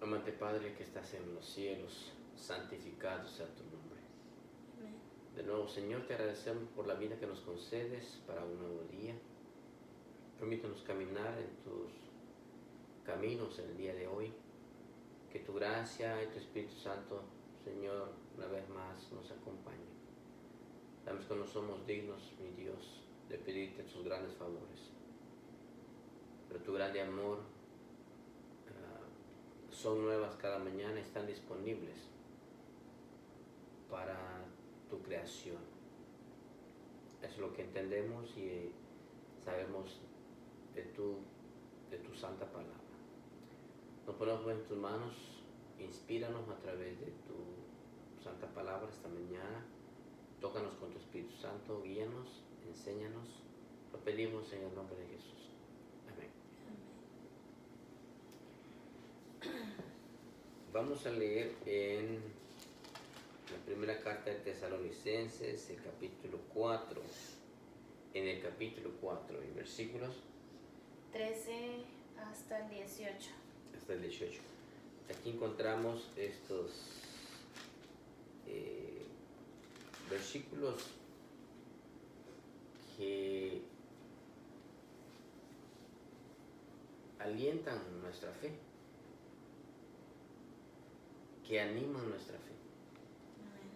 Amante Padre que estás en los cielos, santificado sea tu nombre. Amén. De nuevo, Señor, te agradecemos por la vida que nos concedes para un nuevo día. Permítanos caminar en tus caminos el día de hoy. Que tu gracia y tu Espíritu Santo, Señor, una vez más nos acompañe. Sabemos que no somos dignos, mi Dios, de pedirte tus grandes favores. Pero tu grande amor son nuevas cada mañana, están disponibles para tu creación. Es lo que entendemos y sabemos de tu santa palabra. Nos ponemos en tus manos, inspíranos a través de tu santa palabra esta mañana. Tócanos con tu Espíritu Santo, guíanos, enséñanos. Lo pedimos en el nombre de Jesús. Amén. Vamos a leer en la primera carta de Tesalonicenses, el capítulo 4. En el capítulo 4, en versículos 13 hasta el 18. hasta el 18. Aquí encontramos estos versículos que alientan nuestra fe, que animan nuestra fe, Amén.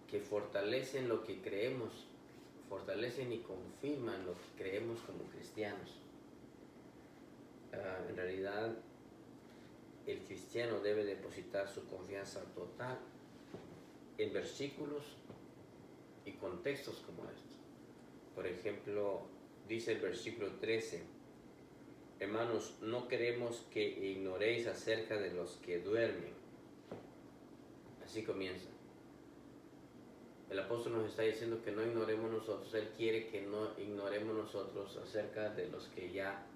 que fortalecen lo que creemos, fortalecen y confirman lo que creemos como cristianos. En realidad, el cristiano debe depositar su confianza total en versículos y contextos como estos. Por ejemplo, dice el versículo 13: hermanos, no queremos que ignoréis acerca de los que duermen. Así comienza. El apóstol nos está diciendo que no ignoremos nosotros. Él quiere que no ignoremos nosotros acerca de los que ya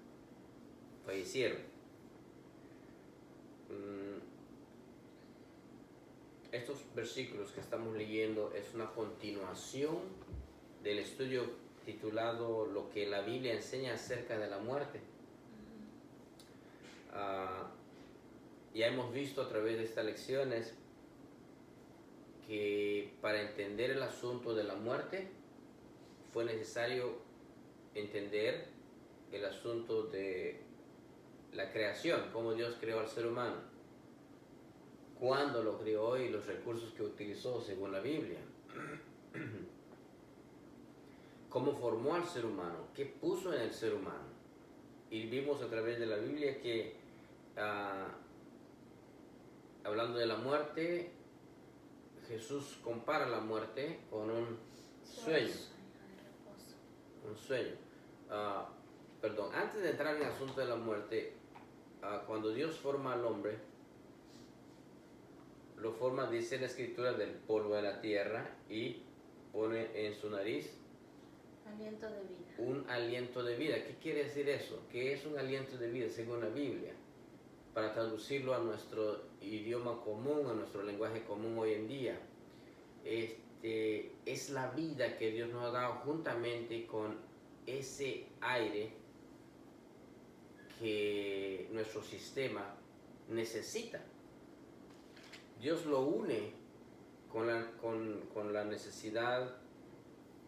fallecieron. Estos versículos que estamos leyendo es una continuación del estudio titulado Lo que la Biblia enseña acerca de la muerte. Ya hemos visto a través de estas lecciones que para entender el asunto de la muerte fue necesario entender el asunto de la creación, cómo Dios creó al ser humano, cuándo lo creó y los recursos que utilizó según la Biblia, cómo formó al ser humano, qué puso en el ser humano. Y vimos a través de la Biblia que hablando de la muerte, Jesús compara la muerte con un sueño. Un sueño. Antes de entrar en el asunto de la muerte, cuando Dios forma al hombre, lo forma, dice la Escritura, del polvo de la tierra y pone en su nariz aliento de vida. Un aliento de vida. ¿Qué quiere decir eso? ¿Qué es un aliento de vida según la Biblia? Para traducirlo a nuestro idioma común, a nuestro lenguaje común hoy en día, es la vida que Dios nos ha dado juntamente con ese aire que nuestro sistema necesita. Dios lo une con la necesidad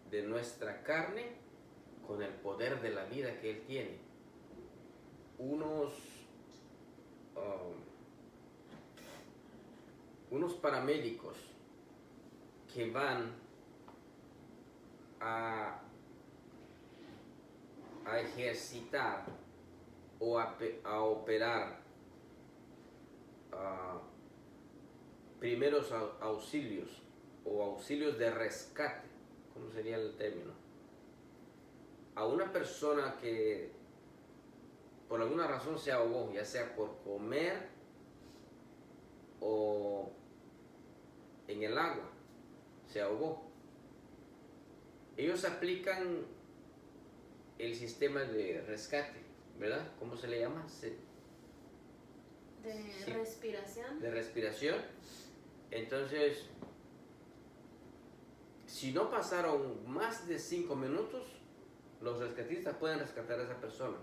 de nuestra carne, con el poder de la vida que Él tiene. Unos paramédicos que van a ejercitar o a operar primeros auxilios o auxilios de rescate, ¿cómo sería el término? A una persona que por alguna razón se ahogó, ya sea por comer o en el agua, se ahogó. Ellos aplican el sistema de rescate, ¿verdad? ¿Cómo se le llama? Respiración. De respiración. Entonces, si no pasaron más de 5 minutos, los rescatistas pueden rescatar a esa persona.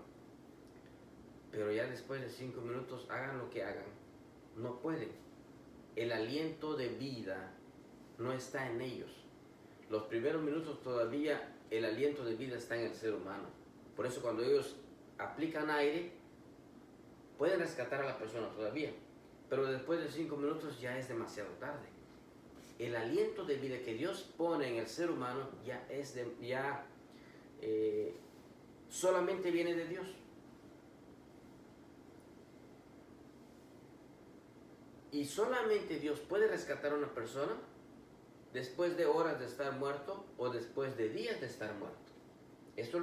Pero ya después de 5 minutos, hagan lo que hagan, no pueden. El aliento de vida no está en ellos. Los primeros minutos todavía el aliento de vida está en el ser humano. Por eso cuando ellos aplican aire, pueden rescatar a la persona todavía, pero después de 5 minutos ya es demasiado tarde. El aliento de vida que Dios pone en el ser humano solamente viene de Dios. Y solamente Dios puede rescatar a una persona después de horas de estar muerto o después de días de estar muerto. Eso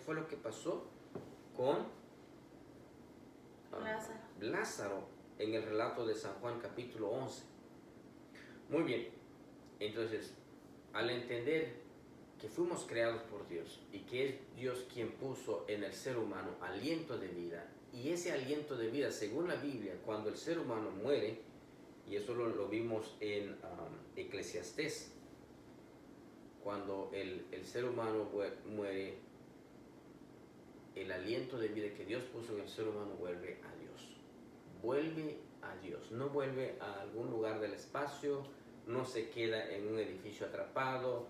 fue lo que pasó con Lázaro en el relato de San Juan capítulo 11. Muy bien, entonces al entender que fuimos creados por Dios y que es Dios quien puso en el ser humano aliento de vida, y ese aliento de vida, según la Biblia, cuando el ser humano muere, y eso lo vimos en Eclesiastés, cuando el ser humano muere, el aliento de vida que Dios puso en el ser humano vuelve a Dios. Vuelve a Dios, no vuelve a algún lugar del espacio, no se queda en un edificio atrapado,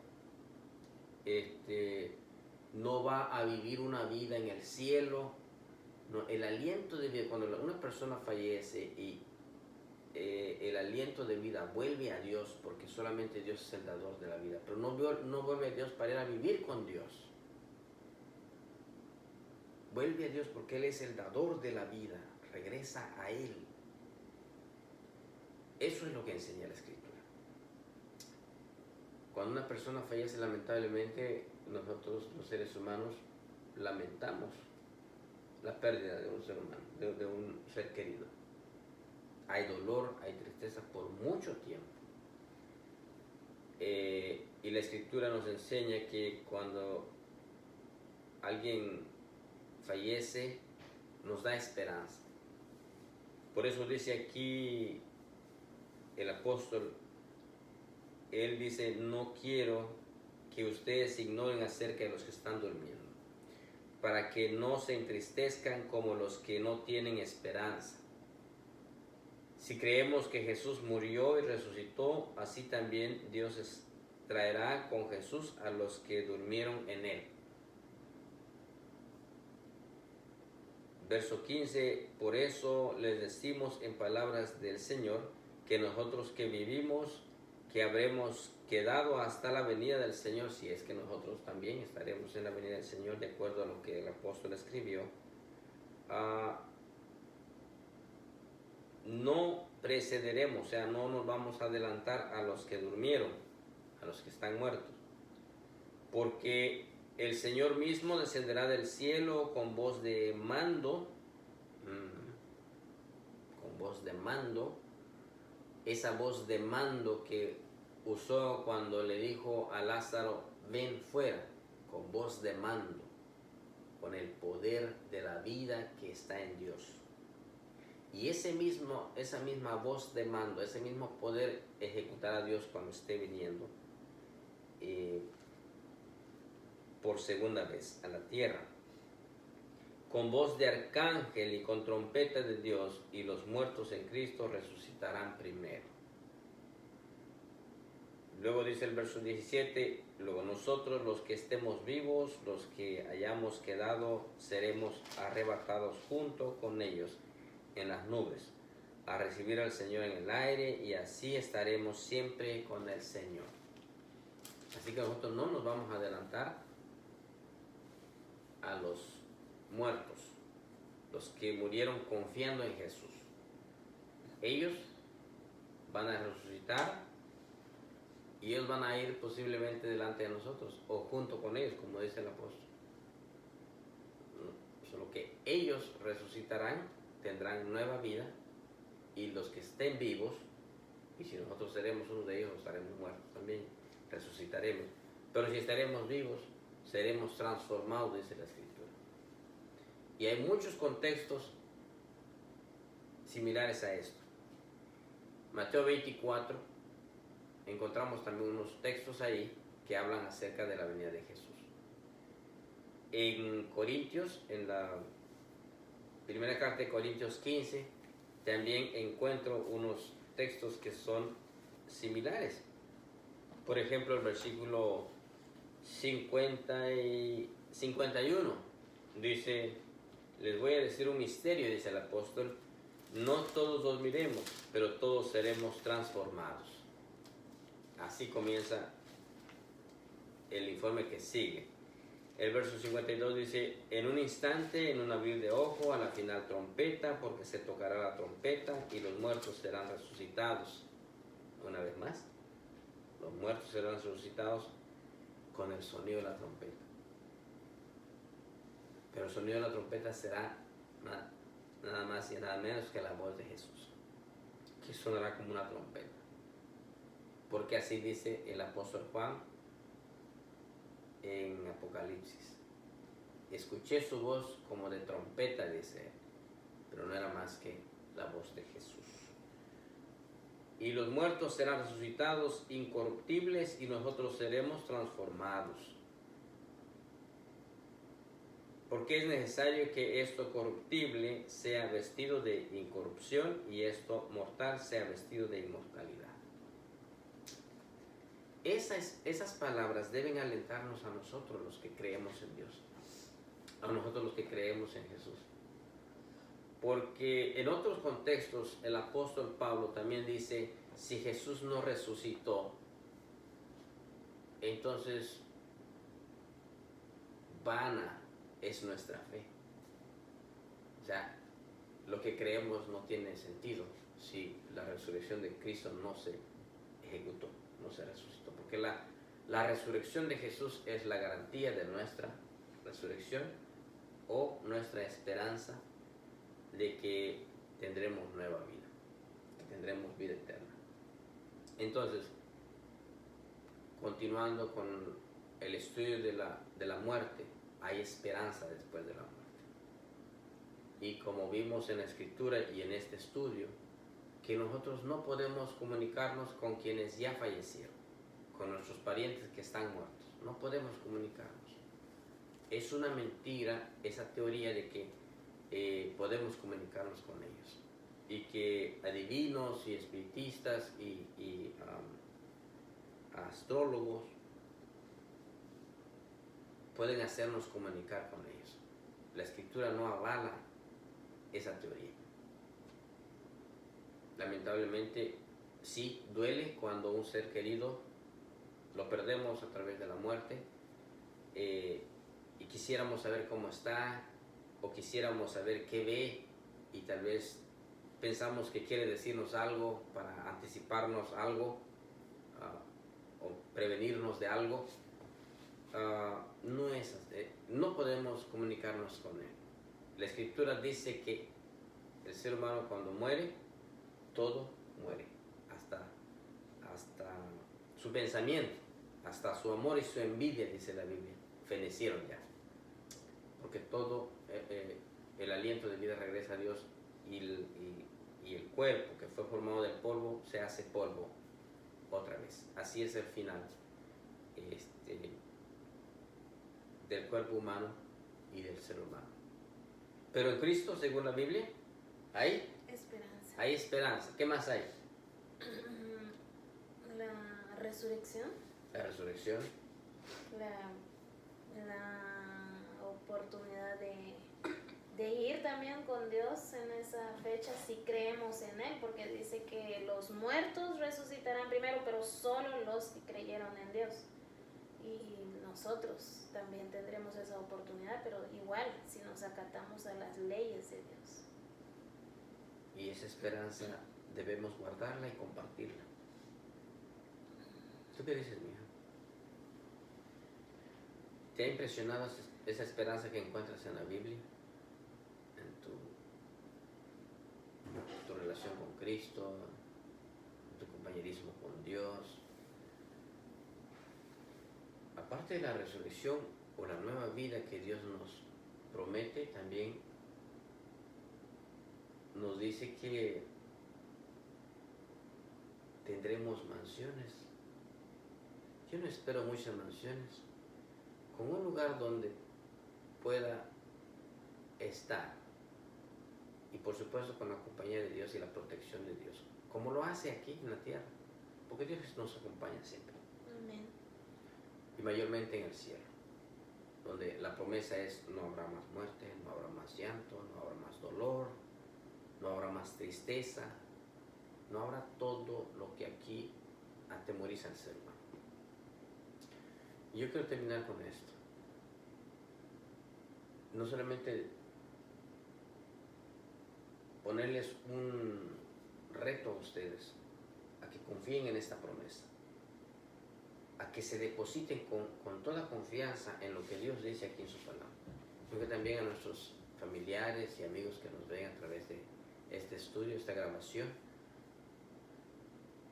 no va a vivir una vida en el cielo. No, el aliento de vida, cuando una persona fallece y el aliento de vida vuelve a Dios, porque solamente Dios es el dador de la vida, pero no vuelve a Dios para ir a vivir con Dios. Vuelve a Dios porque Él es el dador de la vida, regresa a Él. Eso es lo que enseña la Escritura. Cuando una persona fallece, lamentablemente, nosotros los seres humanos lamentamos la pérdida de un ser humano, de un ser querido. Hay dolor, hay tristeza por mucho tiempo. Y la Escritura nos enseña que cuando alguien fallece, nos da esperanza. Por eso dice aquí el apóstol, él dice: no quiero que ustedes ignoren acerca de los que están durmiendo, para que no se entristezcan como los que no tienen esperanza. Si creemos que Jesús murió y resucitó, así también Dios traerá con Jesús a los que durmieron en Él. Verso 15, por eso les decimos en palabras del Señor, que nosotros que vivimos, que habremos quedado hasta la venida del Señor, si es que nosotros también estaremos en la venida del Señor, de acuerdo a lo que el apóstol escribió, no precederemos, o sea, no nos vamos a adelantar a los que durmieron, a los que están muertos, porque el Señor mismo descenderá del cielo con voz de mando, esa voz de mando que usó cuando le dijo a Lázaro: ven fuera, con voz de mando, con el poder de la vida que está en Dios. Y esa misma voz de mando, ese mismo poder ejecutará Dios cuando esté viniendo por segunda vez a la tierra, con voz de arcángel y con trompeta de Dios, y los muertos en Cristo resucitarán primero. Luego dice el verso 17, luego nosotros los que estemos vivos, los que hayamos quedado, seremos arrebatados junto con ellos en las nubes, a recibir al Señor en el aire, y así estaremos siempre con el Señor. Así que nosotros no nos vamos a adelantar a los muertos, los que murieron confiando en Jesús. Ellos van a resucitar y ellos van a ir posiblemente delante de nosotros o junto con ellos, como dice el apóstol. Solo que ellos resucitarán, tendrán nueva vida, y los que estén vivos, y si nosotros seremos uno de ellos, estaremos muertos también, resucitaremos. Pero si estaremos vivos, seremos transformados, dice la Escritura. Y hay muchos contextos similares a esto. Mateo 24, encontramos también unos textos ahí que hablan acerca de la venida de Jesús. En Corintios, en la primera carta de Corintios 15, también encuentro unos textos que son similares. Por ejemplo, el versículo 51 dice, les voy a decir un misterio, dice el apóstol, no todos dormiremos, pero todos seremos transformados. Así comienza el informe que sigue. El verso 52 dice, en un instante, en un abrir de ojo, a la final trompeta, porque se tocará la trompeta y los muertos serán resucitados. Una vez más, los muertos serán resucitados con el sonido de la trompeta. Pero el sonido de la trompeta será nada más y nada menos que la voz de Jesús, que sonará como una trompeta. Porque así dice el apóstol Juan en Apocalipsis. Escuché su voz como de trompeta, dice él, pero no era más que la voz de Jesús. Y los muertos serán resucitados incorruptibles y nosotros seremos transformados. Porque es necesario que esto corruptible sea vestido de incorrupción y esto mortal sea vestido de inmortalidad. Esas palabras deben alentarnos a nosotros los que creemos en Dios, a nosotros los que creemos en Jesús. Porque en otros contextos el apóstol Pablo también dice, si Jesús no resucitó, entonces vana es nuestra fe. O sea, lo que creemos no tiene sentido si la resurrección de Cristo no se ejecutó, no se resucitó. Porque la resurrección de Jesús es la garantía de nuestra resurrección o nuestra esperanza de que tendremos nueva vida, que tendremos vida eterna. Entonces, continuando con el estudio de la muerte, hay esperanza después de la muerte. Y como vimos en la Escritura y en este estudio, que nosotros no podemos comunicarnos con quienes ya fallecieron, con nuestros parientes que están muertos. No podemos comunicarnos. Es una mentira esa teoría de que podemos comunicarnos con ellos. Y que adivinos y espiritistas y astrólogos pueden hacernos comunicar con ellos. La Escritura no avala esa teoría. Lamentablemente, sí duele cuando un ser querido lo perdemos a través de la muerte y quisiéramos saber cómo está o quisiéramos saber qué ve y tal vez pensamos que quiere decirnos algo para anticiparnos algo o prevenirnos de algo. No podemos comunicarnos con él. La Escritura dice que el ser humano cuando muere, todo muere, hasta su pensamiento, hasta su amor y su envidia, dice la Biblia, fenecieron ya. Porque todo el aliento de vida regresa a Dios y el cuerpo que fue formado del polvo se hace polvo otra vez. Así es el final del cuerpo humano y del ser humano. Pero en Cristo, según la Biblia, hay esperanza. Hay esperanza. ¿Qué más hay? La resurrección. La resurrección. La oportunidad de ir también con Dios en esa fecha si creemos en Él, porque dice que los muertos resucitarán primero, pero solo los que creyeron en Dios. Y nosotros también tendremos esa oportunidad, pero igual si nos acatamos a las leyes de Dios. Y esa esperanza debemos guardarla y compartirla. ¿Tú qué dices, mija? ¿Te ha impresionado esa esperanza que encuentras en la Biblia? En tu relación con Cristo, en tu compañerismo con Dios. Aparte de la resurrección o la nueva vida que Dios nos promete, también nos dice que tendremos mansiones. Yo no espero muchas mansiones, con un lugar donde pueda estar y por supuesto con la compañía de Dios y la protección de Dios, como lo hace aquí en la tierra, porque Dios nos acompaña siempre. Amén. Y mayormente en el cielo, donde la promesa es: no habrá más muerte, no habrá más llanto, no habrá más dolor, no habrá más tristeza, no habrá todo lo que aquí atemoriza al ser humano. Y yo quiero terminar con esto. No solamente ponerles un reto a ustedes, a que confíen en esta promesa, a que se depositen con toda confianza en lo que Dios dice aquí en su palabra. Yo que también a nuestros familiares y amigos que nos ven a través de este estudio, esta grabación,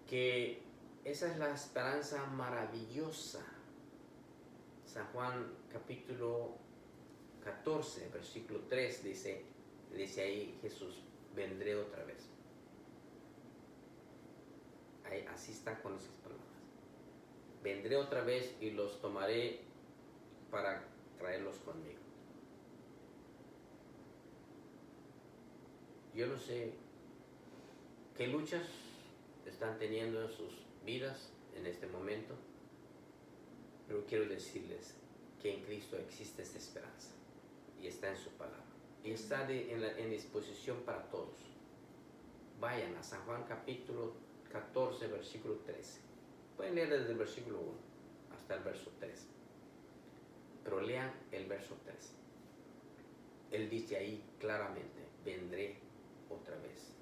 que esa es la esperanza maravillosa. San Juan capítulo 14, versículo 3 dice ahí Jesús: vendré otra vez. Ahí, así está con esas palabras. Vendré otra vez y los tomaré para traerlos conmigo. Yo no sé qué luchas están teniendo en sus vidas en este momento, pero quiero decirles que en Cristo existe esta esperanza y está en su palabra y está en disposición para todos. Vayan a San Juan capítulo 14, versículo 13. Pueden leer desde el versículo 1 hasta el verso 3, pero lean el verso 3. Él dice ahí claramente: vendré otra vez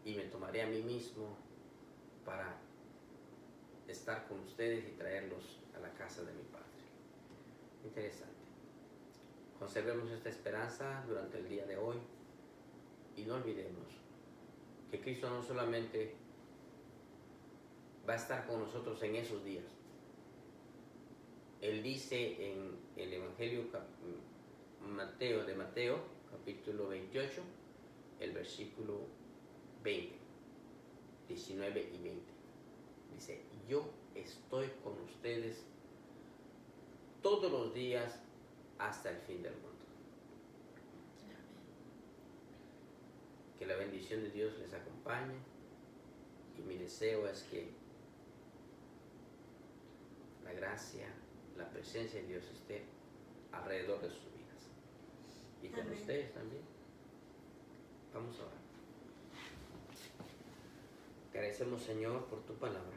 y me tomaré a mí mismo para estar con ustedes y traerlos a la casa de mi Padre. Interesante. Conservemos esta esperanza durante el día de hoy y no olvidemos que Cristo no solamente va a estar con nosotros en esos días. Él dice en el Evangelio de Mateo, capítulo 28, el versículo 20, 19 y 20. Dice: yo estoy con ustedes todos los días hasta el fin del mundo. Que la bendición de Dios les acompañe, y mi deseo es que la gracia, la presencia de Dios esté alrededor de sus vidas y con Amén. ustedes también. Vamos a orar. Agradecemos, Señor, por tu palabra.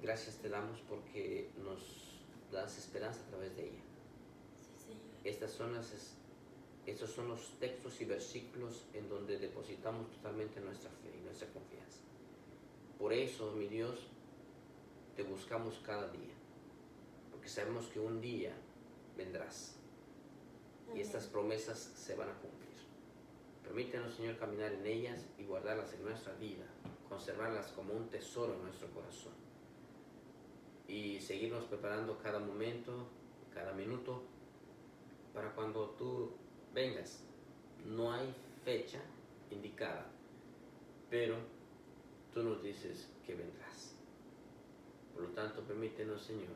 Gracias te damos porque nos das esperanza a través de ella. Sí, Señor. Estos son los textos y versículos en donde depositamos totalmente nuestra fe y nuestra confianza. Por eso, mi Dios, te buscamos cada día, porque sabemos que un día vendrás y estas promesas se van a cumplir. Permítenos, Señor, caminar en ellas y guardarlas en nuestra vida, conservarlas como un tesoro en nuestro corazón y seguirnos preparando cada momento, cada minuto, para cuando tú vengas. No hay fecha indicada, pero tú nos dices que vendrás. Por lo tanto, permítenos, Señor,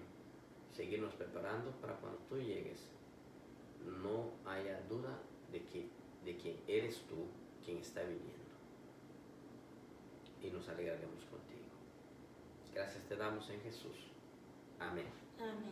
seguirnos preparando para cuando tú llegues, no haya duda de quién eres tú, quien está viniendo. Y nos alegraremos contigo. Gracias te damos en Jesús. Amén. Amén.